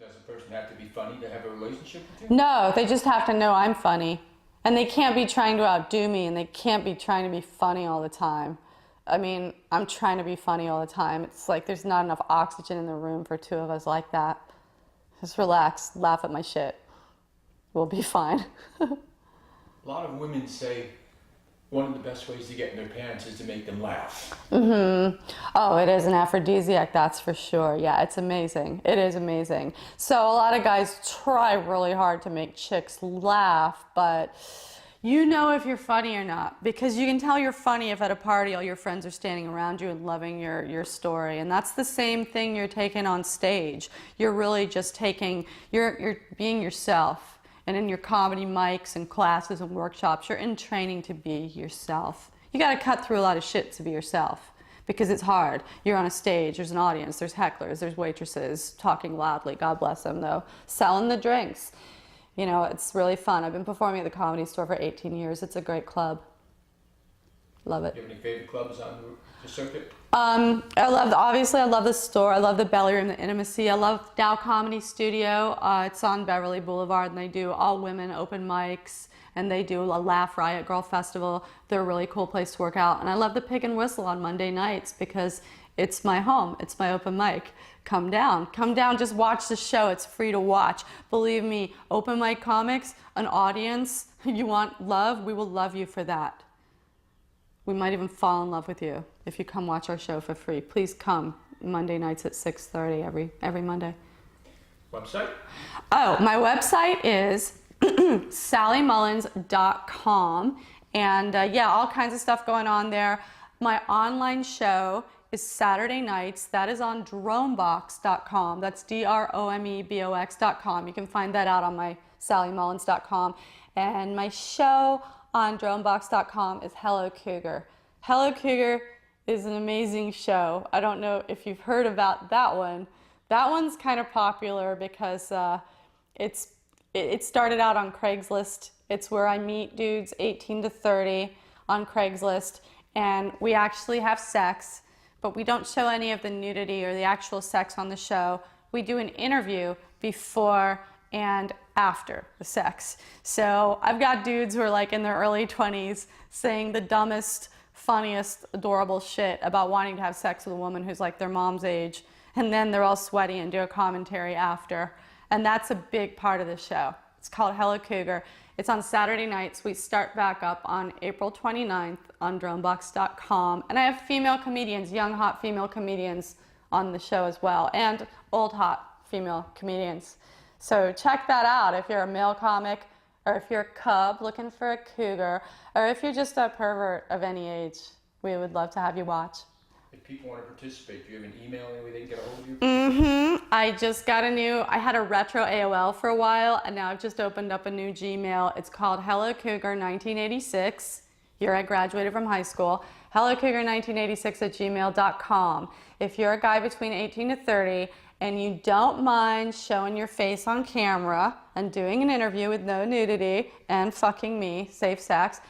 Does a person have to be funny to have a relationship with you? No, they just have to know I'm funny. And they can't be trying to outdo me, and they can't be trying to be funny all the time. I mean, I'm trying to be funny all the time. It's like there's not enough oxygen in the room for two of us like that. Just relax, laugh at my shit. We'll be fine. A lot of women say one of the best ways to get in their pants is to make them laugh. Oh, it is an aphrodisiac, that's for sure. Yeah, it's amazing. It is amazing. So a lot of guys try really hard to make chicks laugh, but you know if you're funny or not, because you can tell you're funny if at a party all your friends are standing around you and loving your story. And that's the same thing you're taking on stage. You're really just taking, you're being yourself. And in your comedy mics and classes and workshops, you're in training to be yourself. You got to cut through a lot of shit to be yourself because it's hard. You're on a stage, there's an audience, there's hecklers, there's waitresses talking loudly, God bless them though, selling the drinks. You know, it's really fun. I've been performing at the Comedy Store for 18 years. It's a great club. Love it. Do you have any favorite clubs on the circuit? Obviously I love the Store. I love the Belly Room, the Intimacy. I love Dow Comedy Studio. It's on Beverly Boulevard, and they do all women open mics, and they do a Laugh Riot Girl Festival. They're a really cool place to work out. And I love the Pig and Whistle on Monday nights because it's my home. It's my open mic. Come down, just watch the show. It's free to watch. Believe me, open mic comics, an audience, you want love, we will love you for that. We might even fall in love with you if you come watch our show for free. Please come Monday nights at 6:30 every Monday. Website? Oh, my website is sallymullins.com. And yeah, all kinds of stuff going on there. My online show is Saturday nights. That is on dromebox.com. That's DROMEBOX.com. You can find that out on my sallymullins.com. And my show on dromebox.com is Hello Cougar. Hello Cougar is an amazing show. I don't know if you've heard about that one. That one's kind of popular because it started out on Craigslist. It's where I meet dudes 18 to 30 on Craigslist, and we actually have sex, but we don't show any of the nudity or the actual sex on the show. We do an interview before and after the sex. So I've got dudes who are like in their early 20s saying the dumbest, funniest, adorable shit about wanting to have sex with a woman who's like their mom's age, and then they're all sweaty and do a commentary after. And that's a big part of the show. It's called Hello Cougar. It's on Saturday nights. We start back up on April 29th on dromebox.com. And I have female comedians, young hot female comedians on the show as well, and old hot female comedians. So check that out if you're a male comic, or if you're a cub looking for a cougar, or if you're just a pervert of any age. We would love to have you watch. If people want to participate, do you have an email any way they can get a hold of you? I just got I had a retro AOL for a while, and now I've just opened up a new Gmail. It's called Hello Cougar 1986. Year I graduated from high school. HelloCougar1986@gmail.com. If you're a guy between 18 to 30 and you don't mind showing your face on camera and doing an interview with no nudity and fucking me, safe sex,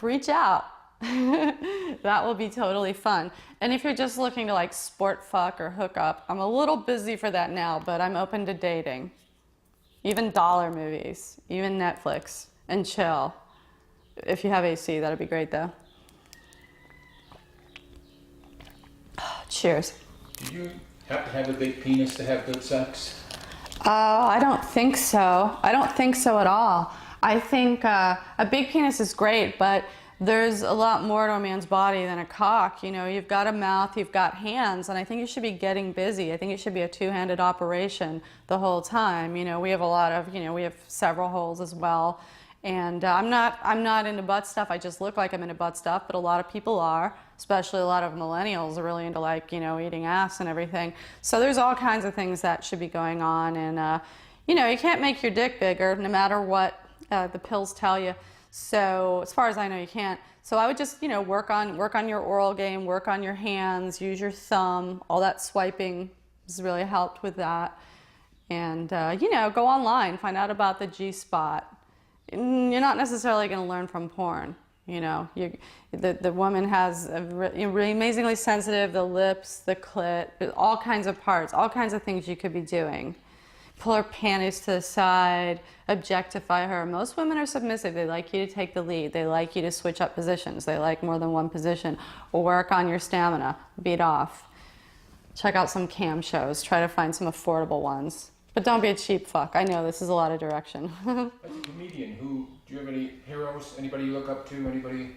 reach out. That will be totally fun. And if you're just looking to like sport fuck or hook up, I'm a little busy for that now, but I'm open to dating. Even dollar movies, even Netflix, and chill. If you have AC, that'd be great though. Cheers. Do you have to have a big penis to have good sex? I don't think so. I don't think so at all. I think a big penis is great, but there's a lot more to a man's body than a cock. You know, you've got a mouth, you've got hands, and I think you should be getting busy. I think it should be a two-handed operation the whole time. You know, we have a lot of, we have several holes as well. And I'm not into butt stuff. I just look like I'm into butt stuff, but a lot of people are, especially a lot of millennials are really into like, eating ass and everything. So there's all kinds of things that should be going on. And, you can't make your dick bigger no matter what the pills tell you. So as far as I know, you can't. So I would just, work on your oral game, work on your hands, use your thumb. All that swiping has really helped with that. And, go online, find out about the G-spot. You're not necessarily going to learn from porn. The woman has really amazingly sensitive, the lips, the clit, all kinds of parts, all kinds of things you could be doing. pull her panties to the side, objectify her. Most women are submissive. They like you to take the lead. They like you to switch up positions. They like more than one position. Work on your stamina. Beat off. Check out some cam shows. Try to find some affordable ones. But don't be a cheap fuck. I know this is a lot of direction. As a comedian, do you have any heroes? Anybody you look up to? Anybody?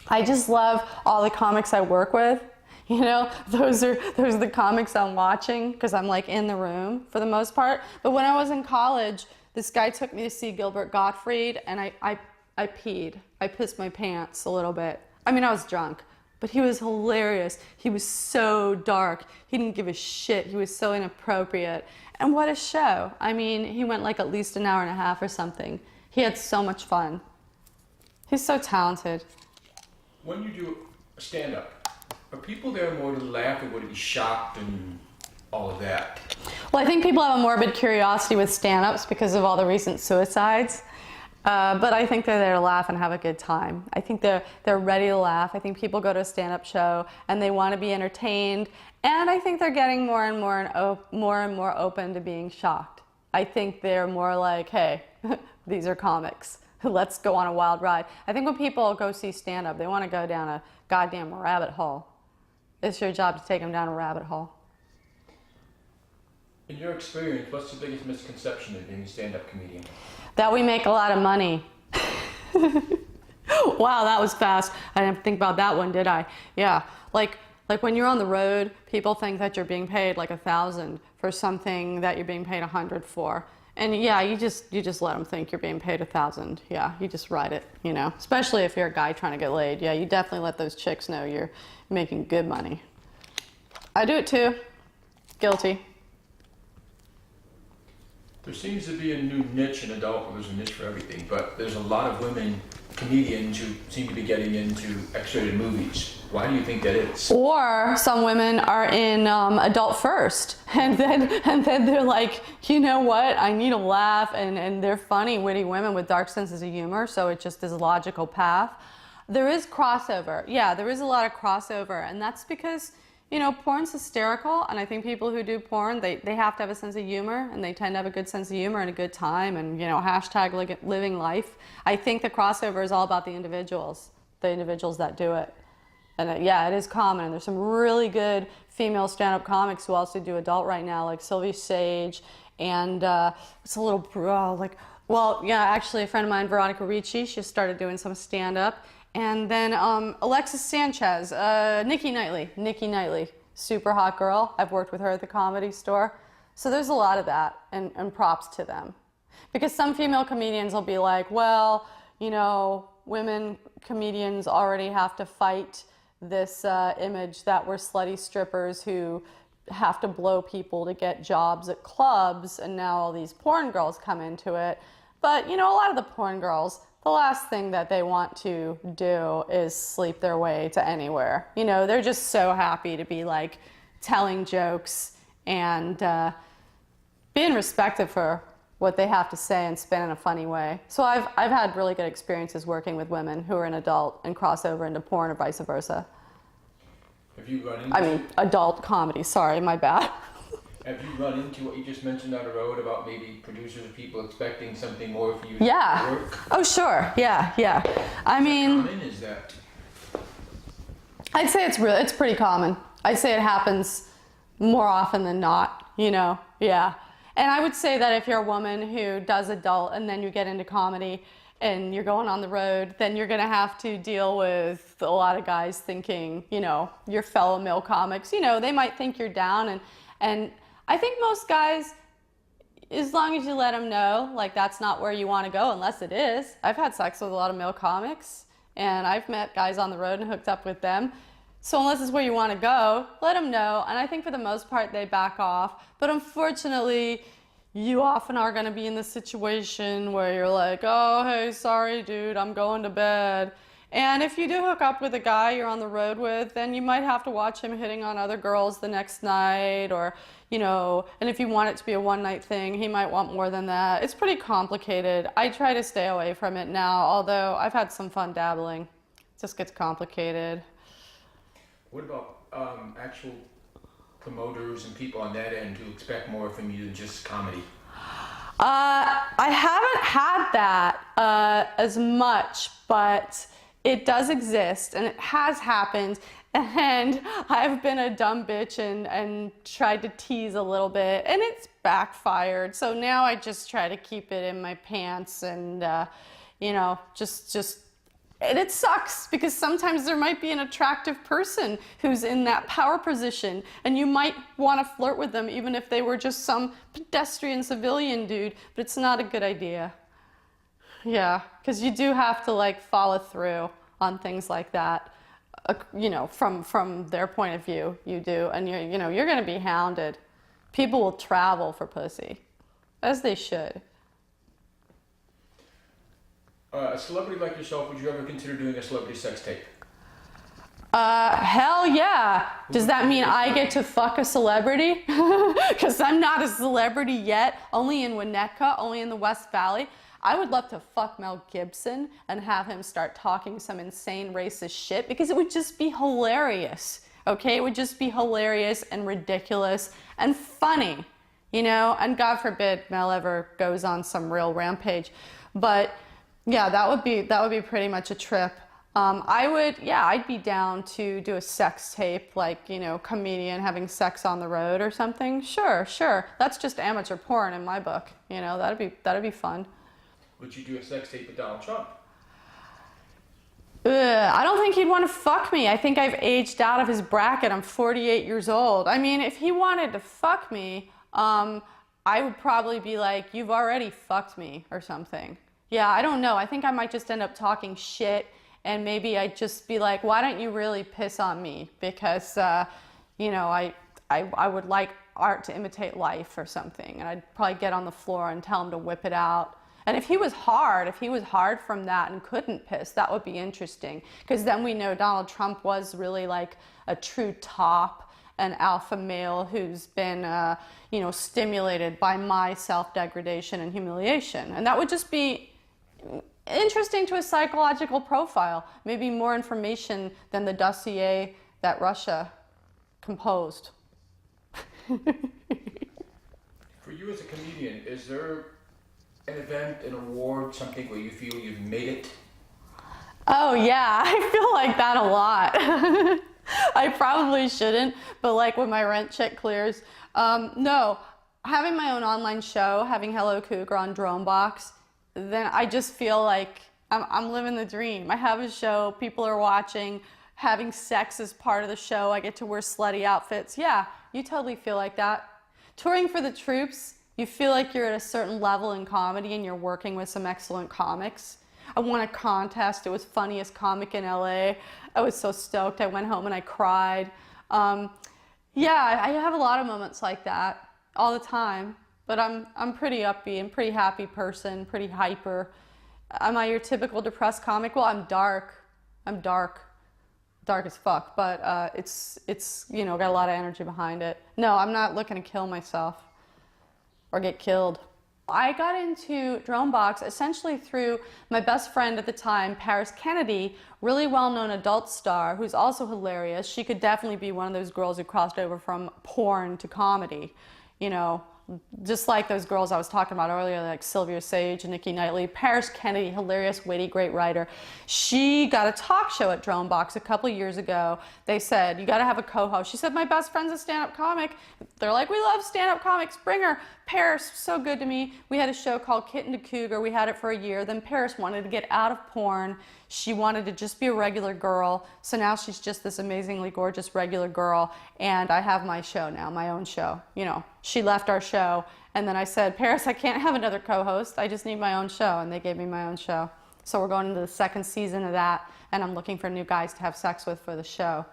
I just love all the comics I work with. You know, those are the comics I'm watching because I'm like in the room for the most part. But when I was in college, this guy took me to see Gilbert Gottfried, and I peed. I pissed my pants a little bit. I mean, I was drunk, but he was hilarious. He was so dark. He didn't give a shit. He was so inappropriate. And what a show. I mean, he went like at least an hour and a half or something. He had so much fun. He's so talented. When you do stand-up, are people there more to laugh or to be shocked and all of that? Well, I think people have a morbid curiosity with stand-ups because of all the recent suicides. But I think they're there to laugh and have a good time. I think they're ready to laugh. I think people go to a stand-up show and they want to be entertained. And I think they're getting more and more open to being shocked. I think they're more like, hey, these are comics. Let's go on a wild ride. I think when people go see stand-up, they want to go down a goddamn rabbit hole. It's your job to take them down a rabbit hole. In your experience, what's the biggest misconception of being a stand-up comedian? That we make a lot of money. Wow, that was fast. I didn't think about that one, did I? Yeah, like when you're on the road, people think that you're being paid like $1,000 for something that you're being paid $100 for. And yeah, you just let them think you're being paid $1,000. Yeah, you just ride it, you know. Especially if you're a guy trying to get laid. Yeah, you definitely let those chicks know you're making good money. I do it too. Guilty. There seems to be a new niche in adult. Well, there's a niche for everything, but there's a lot of women comedians who seem to be getting into X-rated movies. Why do you think that is? Or some women are in adult first, and then they're like, you know what? I need a laugh, and they're funny, witty women with dark senses of humor. So it just is a logical path. There is crossover. Yeah, there is a lot of crossover, and that's because, you know, porn's hysterical, and I think people who do porn, they have to have a sense of humor, and they tend to have a good sense of humor and a good time, and, you know, hashtag living life. I think the crossover is all about the individuals that do it. And yeah, it is common, and there's some really good female stand-up comics who also do adult right now, like Sylvie Sage, and it's a little, actually a friend of mine, Veronica Ricci, she started doing some stand-up. And then Alexis Sanchez, Nikki Knightley, super hot girl. I've worked with her at the Comedy Store. So there's a lot of that, and props to them. Because some female comedians will be like, well, you know, women comedians already have to fight this image that we're slutty strippers who have to blow people to get jobs at clubs, and now all these porn girls come into it. But, you know, a lot of the porn girls, the last thing that they want to do is sleep their way to anywhere. You know, they're just so happy to be like telling jokes and being respected for what they have to say and spin in a funny way. So I've had really good experiences working with women who are an adult and cross over into porn or vice versa. Have you run into adult comedy, sorry, my bad. Have you run into what you just mentioned on the road about maybe producers or people expecting something more for you Yeah. to work? Oh, sure. Yeah. I mean, How common is that? I'd say it's pretty common. I'd say it happens more often than not, you know? Yeah. And I would say that if you're a woman who does adult and then you get into comedy and you're going on the road, then you're going to have to deal with a lot of guys thinking, you know, your fellow male comics, you know, they might think you're down, and I think most guys, as long as you let them know, like, that's not where you want to go, unless it is. I've had sex with a lot of male comics, and I've met guys on the road and hooked up with them. So unless it's where you want to go, let them know. And I think for the most part, they back off. But unfortunately, you often are going to be in the situation where you're like, oh, hey, sorry, dude, I'm going to bed. And if you do hook up with a guy you're on the road with, then you might have to watch him hitting on other girls the next night, or, you know, and if you want it to be a one-night thing, he might want more than that. It's pretty complicated. I try to stay away from it now, although I've had some fun dabbling. It just gets complicated. What about actual promoters and people on that end who expect more from you than just comedy? I haven't had that as much, but it does exist and it has happened. And I've been a dumb bitch and tried to tease a little bit, and it's backfired. So now I just try to keep it in my pants and, you know, and it sucks because sometimes there might be an attractive person who's in that power position and you might want to flirt with them even if they were just some pedestrian civilian dude, but it's not a good idea. Yeah, because you do have to like follow through on things like that. You know, from their point of view, you do, and you're going to be hounded. People will travel for pussy, as they should. A celebrity like yourself, would you ever consider doing a celebrity sex tape? Hell yeah. Does that mean I get to fuck a celebrity? Because I'm not a celebrity yet, only in Winnetka, only in the West Valley. I would love to fuck Mel Gibson and have him start talking some insane racist shit because it would just be hilarious, okay? It would just be hilarious and ridiculous and funny, you know? And God forbid Mel ever goes on some real rampage. But yeah, that would be pretty much a trip. I'd be down to do a sex tape, like, you know, comedian having sex on the road or something. Sure. That's just amateur porn in my book, you know? That'd be fun. Would you do a sex tape with Donald Trump? I don't think he'd want to fuck me. I think I've aged out of his bracket. I'm 48 years old. I mean, if he wanted to fuck me, I would probably be like, you've already fucked me or something. Yeah, I don't know. I think I might just end up talking shit and maybe I'd just be like, why don't you really piss on me? Because, you know, I would like art to imitate life or something. And I'd probably get on the floor and tell him to whip it out. And if he was hard from that and couldn't piss, that would be interesting. Because then we know Donald Trump was really like a true top, an alpha male who's been, you know, stimulated by my self-degradation and humiliation. And that would just be interesting to a psychological profile. Maybe more information than the dossier that Russia composed. For you as a comedian, is there an event, an award, something where you feel you've made it? Oh yeah, I feel like that a lot. I probably shouldn't, but like when my rent check clears. No, having my own online show, having Hello Cougar on Dronebox, then I just feel like I'm living the dream. I have a show, people are watching, having sex is part of the show, I get to wear slutty outfits. Yeah, you totally feel like that. Touring for the troops, you feel like you're at a certain level in comedy and you're working with some excellent comics. I won a contest. It was funniest comic in LA. I was so stoked. I went home and I cried. Yeah, I have a lot of moments like that all the time, but I'm pretty upbeat. I'm pretty happy person, pretty hyper. Am I your typical depressed comic? Well, I'm dark. I'm dark as fuck, but it's you know, got a lot of energy behind it. No, I'm not looking to kill myself or get killed. I got into Dronebox essentially through my best friend at the time, Paris Kennedy, really well-known adult star who's also hilarious. She could definitely be one of those girls who crossed over from porn to comedy, you know, just like those girls I was talking about earlier, like Sylvia Sage and Nikki Knightley. Paris Kennedy, hilarious, witty, great writer. She got a talk show at Dronebox a couple years ago. They said, you gotta have a co-host. She said, my best friend's a stand-up comic. They're like, we love stand-up comics, bring her. Paris, so good to me. We had a show called Kitten to Cougar. We had it for a year. Then Paris wanted to get out of porn. She wanted to just be a regular girl. So now she's just this amazingly gorgeous regular girl. And I have my show now, my own show. You know, she left our show. And then I said, Paris, I can't have another co-host. I just need my own show. And they gave me my own show. So we're going into the second season of that. And I'm looking for new guys to have sex with for the show.